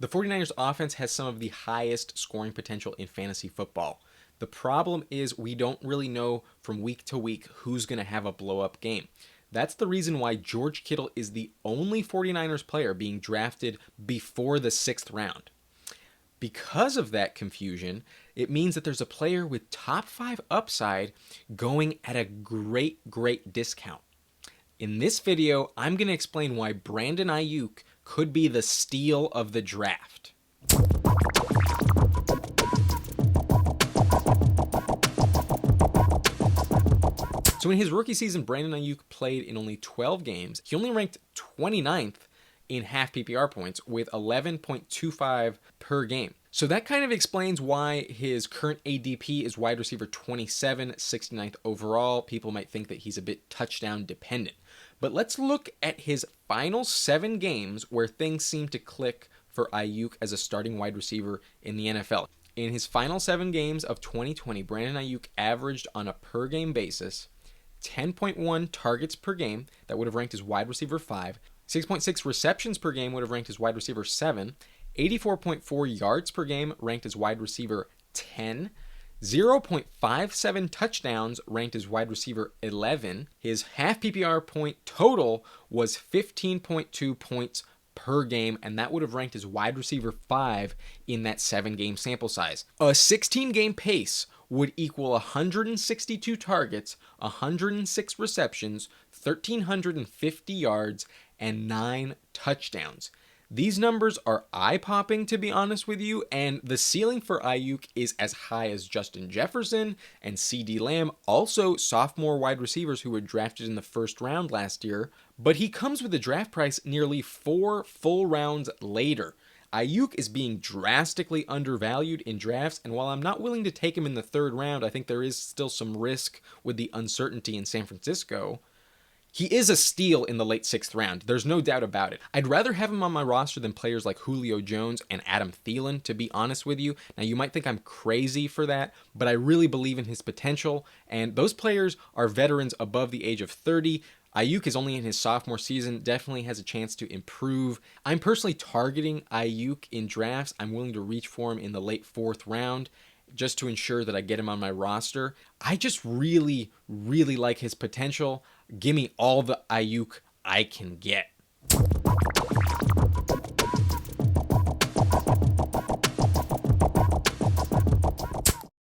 The 49ers offense has some of the highest scoring potential in fantasy football. The problem is we don't really know from week to week who's going to have a blow-up game. That's the reason why George Kittle is the only 49ers player being drafted before the 6th round. Because of that confusion, it means that there's a player with top 5 upside going at a great discount. In this video, I'm going to explain why Brandon Aiyuk could be the steal of the draft. So in his rookie season, Brandon Aiyuk played in only 12 games. He only ranked 29th in half PPR points with 11.25 per game. So that kind of explains why his current ADP is wide receiver 27, 69th overall. People might think that he's a bit touchdown dependent. But let's look at his final 7 games where things seem to click for Aiyuk as a starting wide receiver in the NFL. In his final 7 games of 2020, Brandon Aiyuk averaged on a per game basis 10.1 targets per game, that would have ranked as wide receiver 5, 6.6 receptions per game would have ranked as wide receiver 7, 84.4 yards per game ranked as wide receiver 10, 0.57 touchdowns ranked as wide receiver 11. His half PPR point total was 15.2 points per game, and that would have ranked as wide receiver 5 in that 7-game sample size. A 16-game pace would equal 162 targets, 106 receptions, 1,350 yards, and 9 touchdowns. These numbers are eye-popping, to be honest with you, and the ceiling for Aiyuk is as high as Justin Jefferson and CeeDee Lamb, also sophomore wide receivers who were drafted in the first round last year, but he comes with a draft price nearly 4 full rounds later. Aiyuk is being drastically undervalued in drafts, and while I'm not willing to take him in the 3rd round, I think there is still some risk with the uncertainty in San Francisco. He is a steal in the late 6th round. There's no doubt about it. I'd rather have him on my roster than players like Julio Jones and Adam Thielen, to be honest with you. Now, you might think I'm crazy for that, but I really believe in his potential, and those players are veterans above the age of 30. Aiyuk is only in his sophomore season, definitely has a chance to improve. I'm personally targeting Aiyuk in drafts. I'm willing to reach for him in the late 4th round just to ensure that I get him on my roster. I just really like his potential. Give me all the Aiyuk I can get.